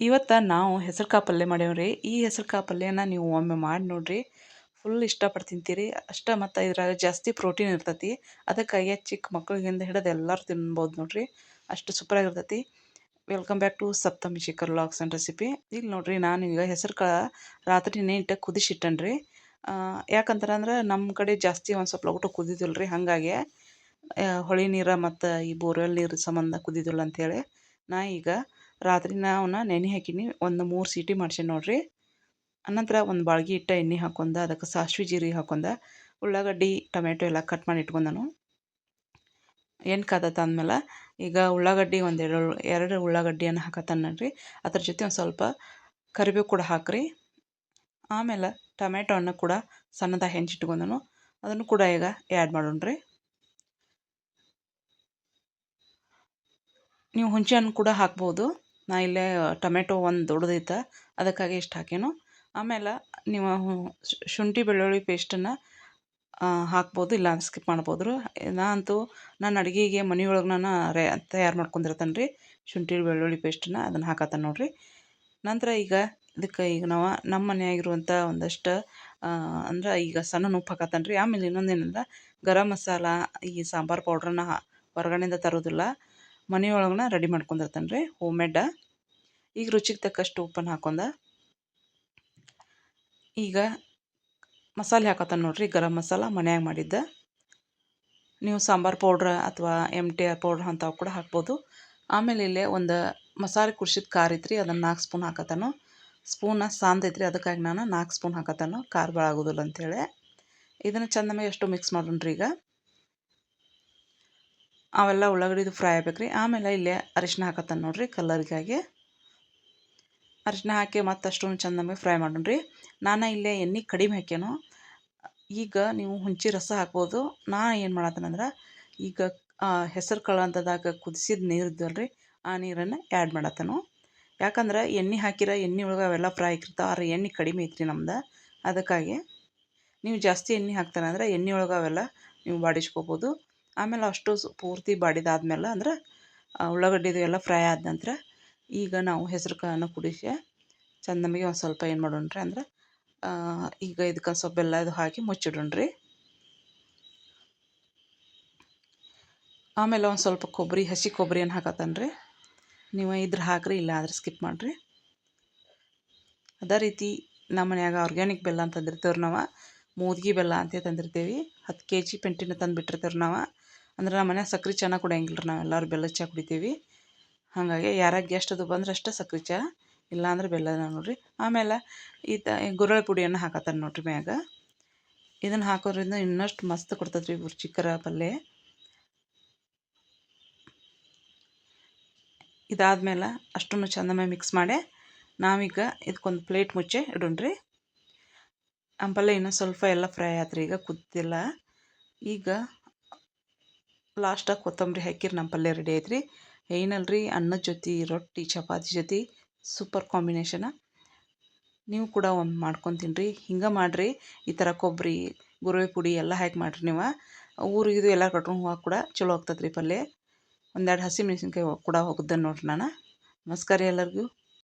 ಇವತ್ತು ನಾವು ಹೆಸರುಕಾಳು ಪಲ್ಯ ಮಾಡೇವ್ರಿ. ಈ ಹೆಸರುಕಾಳು ಪಲ್ಯನ ನೀವು ಒಮ್ಮೆ ಮಾಡಿ ನೋಡಿರಿ, ಫುಲ್ ಇಷ್ಟಪಟ್ಟು ತಿಂತೀರಿ. ಅಷ್ಟೇ ಮತ್ತು ಇದ್ರಾಗ ಜಾಸ್ತಿ ಪ್ರೋಟೀನ್ ಇರ್ತೈತಿ. ಅದಕ್ಕಾಗಿ ಚಿಕ್ಕ ಮಕ್ಳಿಗಿಂದ ಹಿಡಿದು ಎಲ್ಲರೂ ತಿನ್ಬೋದು ನೋಡಿರಿ, ಅಷ್ಟು ಸೂಪರಾಗಿರ್ತೈತಿ. Welcome back to Saptami Shekhar vlogs and recipe. ಇಲ್ಲಿ ನೋಡಿರಿ, ನಾನು ಈಗ ಹೆಸರುಕಾಳು ರಾತ್ರಿ ನೀಟಾಗಿ ಕುದಿಸಿಟ್ಟೇನ್ರಿ. ಯಾಕಂದ್ರೆ ನಮ್ಮ ಕಡೆ ಜಾಸ್ತಿ ಒಂದು ಸ್ವಲ್ಪ ಲಗೂಟ ಕುದಿದಿಲ್ಲ ರೀ, ಹಾಗಾಗಿ ಹೊಳೆ ನೀರು ಮತ್ತು ಈ ಬೋರ್ವೆಲ್ ನೀರು ಸಂಬಂಧ ಕುದಿದಿಲ್ಲ ಅಂಥೇಳಿ ನಾ ಈಗ ರಾತ್ರಿನ ಅವನ್ನ ನೆನೆ ಹಾಕೀನಿ. ಒಂದು 3 ಸೀಟಿ ಮಾಡ್ಸೇನಿ ನೋಡಿರಿ. ಅನಂತರ ಒಂದು ಬಾಳ್ಗಿ ಇಟ್ಟ ಎಣ್ಣೆ ಹಾಕ್ಕೊಂಡು ಅದಕ್ಕೆ ಸಾಸ್ವೆ ಜೀರಿಗೆ ಹಾಕ್ಕೊಂಡು ಉಳ್ಳಾಗಡ್ಡಿ ಟೊಮೆಟೊ ಎಲ್ಲ ಕಟ್ ಮಾಡಿ ಇಟ್ಕೊಂಡನು. ಎಣ್ಣೆ ಕಾದತ್ತಾದ್ಮೇಲೆ ಈಗ ಉಳ್ಳಾಗಡ್ಡಿ ಎರಡು ಉಳ್ಳಾಗಡ್ಡಿಯನ್ನು ಹಾಕತ್ತಾನ ನೋಡ್ರಿ. ಅದ್ರ ಜೊತೆ ಒಂದು ಸ್ವಲ್ಪ ಕರಿಬೇವು ಕೂಡ ಹಾಕ್ರಿ. ಆಮೇಲೆ ಟೊಮೆಟೊ ಹಣ್ಣು ಕೂಡ ಸಣ್ಣದಾಗಿ ಹೆಂಚಿಟ್ಕೊಂಡನು, ಅದನ್ನು ಕೂಡ ಈಗ ಆ್ಯಡ್ ಮಾಡೋಣ್ರಿ. ನೀವು ಹುಣಸೆ ಹಣ್ಣು ಕೂಡ ಹಾಕ್ಬೋದು. ನಾ ಇಲ್ಲೇ ಟೊಮೆಟೊ ಒಂದು ದೊಡ್ಡದೈತೆ, ಅದಕ್ಕಾಗಿ ಇಷ್ಟು ಹಾಕೇನು. ಆಮೇಲೆ ನೀವು ಶುಂಠಿ ಬೆಳ್ಳುಳ್ಳಿ ಪೇಸ್ಟನ್ನು ಹಾಕ್ಬೋದು, ಇಲ್ಲ ಸ್ಕಿಪ್ ಮಾಡ್ಬೋದು. ನಾನು ಅಡುಗೆಗೆ ಮನೆಯೊಳಗೆ ನಾನು ತಯಾರು ಮಾಡ್ಕೊಂಡಿರ್ತೇನೆ ರೀ ಶುಂಠಿ ಬೆಳ್ಳುಳ್ಳಿ ಪೇಸ್ಟನ್ನು, ಅದನ್ನು ಹಾಕತ್ತಾನೆ ನೋಡಿರಿ. ನಂತರ ಈಗ ಇದಕ್ಕೆ ಈಗ ನಾವು ನಮ್ಮ ಮನೆಯಾಗಿರುವಂಥ ಒಂದಷ್ಟು ಅಂದ್ರೆ ಈಗ ಸಣ್ಣ ಉಪ್ಪು ಹಾಕತ್ತಾನೆ ರೀ. ಆಮೇಲೆ ಇನ್ನೊಂದೇನಂದ್ರೆ ಗರಂ ಮಸಾಲ, ಈ ಸಾಂಬಾರು ಪೌಡ್ರನ್ನ ಹೊರಗಡೆಯಿಂದ ತರೋದಿಲ್ಲ, ಮನೆಯೊಳಗನ ರೆಡಿ ಮಾಡ್ಕೊಂಡಿರ್ತಾನೆ ರೀ, ಹೋಮ್ ಮೇಡ. ಈಗ ರುಚಿಗೆ ತಕ್ಕಷ್ಟು ಉಪ್ಪನ್ನು ಹಾಕೊಂಡ ಈಗ ಮಸಾಲೆ ಹಾಕತ್ತಾನೆ ನೋಡಿರಿ. ಗರಂ ಮಸಾಲ ಮನ್ಯಾಗ ಮಾಡಿದ್ದ, ನೀವು ಸಾಂಬಾರು ಪೌಡ್ರ್ ಅಥವಾ MTR ಪೌಡ್ರ್ ಅಂಥವು ಕೂಡ ಹಾಕ್ಬೋದು. ಆಮೇಲೆ ಇಲ್ಲೇ ಒಂದು ಮಸಾಲೆ ಕುದಿಸಿದ ಖಾರ ಐತ್ರಿ, ಅದನ್ನು 4 ಸ್ಪೂನ್ ಹಾಕತ್ತಾನು. ಸ್ಪೂನ ಸಾಂದೈತ್ರಿ, ಅದಕ್ಕಾಗಿ ನಾನು 4 ಸ್ಪೂನ್ ಹಾಕತ್ತಾನು, ಖಾರ ಭಾಳ ಆಗೋದಿಲ್ಲ ಅಂಥೇಳಿ. ಇದನ್ನು ಚಂದ ಎಷ್ಟು ಮಿಕ್ಸ್ ಮಾಡೋಣ್ರಿ. ಈಗ ಅವೆಲ್ಲ ಉಳ್ಳಾಗಡ್ಡಿದು ಫ್ರೈ ಆಗ್ಬೇಕ್ರಿ. ಆಮೇಲೆ ಇಲ್ಲೇ ಅರಿಶಿನ ಹಾಕತ್ತಾನೆ ನೋಡಿರಿ, ಕಲರ್ಗಾಗಿ. ಅರಿಶಿನ ಹಾಕಿ ಮತ್ತಷ್ಟು ಚಂದ ಫ್ರೈ ಮಾಡೋಣ್ರಿ. ನಾನು ಇಲ್ಲೇ ಎಣ್ಣೆ ಕಡಿಮೆ ಹಾಕ್ಯಾನು. ಈಗ ನೀವು ಹುಂಚಿ ರಸ ಹಾಕ್ಬೋದು. ನಾನು ಏನು ಮಾಡತ್ತೇನಂದ್ರೆ ಈಗ ಹೆಸರು ಕಾಳು ಅಂತದಾಗ ಕುದಿಸಿದ ನೀರು ಇದ್ದಲ್ರಿ, ಆ ನೀರನ್ನು ಆ್ಯಡ್ ಮಾಡತ್ತೇನು. ಯಾಕಂದ್ರೆ ಎಣ್ಣೆ ಹಾಕಿರೋ ಎಣ್ಣೆ ಒಳಗೆ ಅವೆಲ್ಲ ಫ್ರೈ ಆಗಿರ್ತಾವೆ, ಆದ್ರೆ ಎಣ್ಣೆ ಕಡಿಮೆ ಐತ್ರಿ ನಮ್ದು. ಅದಕ್ಕಾಗಿ ನೀವು ಜಾಸ್ತಿ ಎಣ್ಣೆ ಹಾಕ್ತಾನೆ ಅಂದರೆ ಎಣ್ಣೆ ಒಳಗೆ ಅವೆಲ್ಲ ನೀವು ಬಾಡಿಸ್ಕೋಬೋದು. ಆಮೇಲೆ ಅಷ್ಟು ಪೂರ್ತಿ ಬಾಡಿದಾದ್ಮೇಲೆ ಅಂದ್ರೆ ಉಳ್ಳಾಗಡ್ಡಿದು ಎಲ್ಲ ಫ್ರೈ ಆದ ನಂತರ ಈಗ ನಾವು ಹೆಸರು ಕಾಳನ್ನು ಕುದಿಸಿ ಚಂದಮಗೆ ಒಂದು ಸ್ವಲ್ಪ ಏನು ಮಾಡೋಣ್ರಿ ಅಂದ್ರೆ ಈಗ ಇದಕ್ಕೆ ಸ್ವಲ್ಪ ಬೆಲ್ಲ ಇದು ಹಾಕಿ ಮುಚ್ಚಿಡೋಣ್ರಿ. ಆಮೇಲೆ ಒಂದು ಸ್ವಲ್ಪ ಹಸಿ ಕೊಬ್ಬರಿಯನ್ನು ಹಾಕತ್ತಾನೆ ರೀ. ನೀವು ಇದ್ರೆ ಹಾಕ್ರಿ, ಇಲ್ಲ ಆದ್ರೆ ಸ್ಕಿಪ್ ಮಾಡಿರಿ. ಅದೇ ರೀತಿ ನಮ್ಮ ಮನ್ಯಾಗ ಆರ್ಗ್ಯಾನಿಕ್ ಬೆಲ್ಲ ಅಂತ ತಂದಿರ್ತೇವ್ರಿ ನಾವು, ಮೂದ್ಗಿ ಬೆಲ್ಲ ಅಂತ ತಂದಿರ್ತೀವಿ. 10 kg ಪೆಂಟಿನ ತಂದು ಬಿಟ್ಟಿರ್ತೇವ್ರಿ ನಾವು. ಅಂದ್ರೆ ನಮ್ಮ ಮನ್ಯಾಗ ಸಕ್ರೆ ಚೆನ್ನಾಗಿ ಕುಡಿಯಂಗಿಲ್ಲ ರೀ, ನಾವೆಲ್ಲರೂ ಬೆಲ್ಲದ ಚಹಾ ಕುಡಿತೀವಿ. ಹಾಗಾಗಿ ಯಾರಾಗ ಗೆಸ್ಟ್ ಅದು ಬಂದ್ರೆ ಅಷ್ಟೇ ಸಕ್ರೆ ಚಹಾ, ಇಲ್ಲಾಂದ್ರೆ ಬೆಲ್ಲದ ನೋಡಿರಿ. ಆಮೇಲೆ ಗುರೆಳ್ಳು ಪುಡಿಯನ್ನು ಹಾಕತ್ತಾನೆ ನೋಡಿರಿ ಮ್ಯಾಗ. ಇದನ್ನು ಹಾಕೋದ್ರಿಂದ ಇನ್ನಷ್ಟು ಮಸ್ತ್ ಕೊಡ್ತದೆ ರೀ ರುಚಿಕರ ಪಲ್ಯ. ಇದಾದ್ಮೇಲೆ ಅಷ್ಟನ್ನು ಚಂದಮೇ ಮಿಕ್ಸ್ ಮಾಡಿ ನಾವೀಗ ಇದಕ್ಕೊಂದು ಪ್ಲೇಟ್ ಮುಚ್ಚೆ ಇಡೋಣ್ರಿ. ಪಲ್ಯ ಇನ್ನೂ ಸ್ವಲ್ಪ ಎಲ್ಲ ಫ್ರೈ ಆತ್ರಿ, ಈಗ ಕುದ್ದಿಲ್ಲ. ಈಗ ಲಾಸ್ಟಾಗಿ ಕೊತ್ತಂಬರಿ ಹಾಕಿರಿ, ನಮ್ಮ ಪಲ್ಯ ರೆಡಿ ಐತ್ರಿ. ಏನಲ್ರಿ, ಅನ್ನದ ಜೊತೆ ರೊಟ್ಟಿ ಚಪಾತಿ ಜೊತೆ ಸೂಪರ್ ಕಾಂಬಿನೇಷನ. ನೀವು ಕೂಡ ಒಮ್ಮೆ ಮಾಡ್ಕೊಂಡು ತಿನ್ನಿರಿ. ಹಿಂಗೆ ಮಾಡಿರಿ, ಈ ಥರ ಕೊಬ್ಬರಿ ಗುರುವೆ ಪುಡಿ ಎಲ್ಲ ಹಾಕಿ ಮಾಡಿರಿ. ನೀವು ಊರಿಗಿದು ಎಲ್ಲ ಕಟ್ಕೊಂಡು ಹೋಗಕ್ಕೆ ಕೂಡ ಚಲೋ ಆಗ್ತದೆ ರೀ ಪಲ್ಯ. ಒಂದೆರಡು ಹಸಿ ಮೆಣಸಿನ್ಕಾಯಿ ಕೂಡ ಹೋಗಿದ್ದೆ ನೋಡಿರಿ ನಾನು. ನಮಸ್ಕಾರ ಎಲ್ಲರಿಗೂ.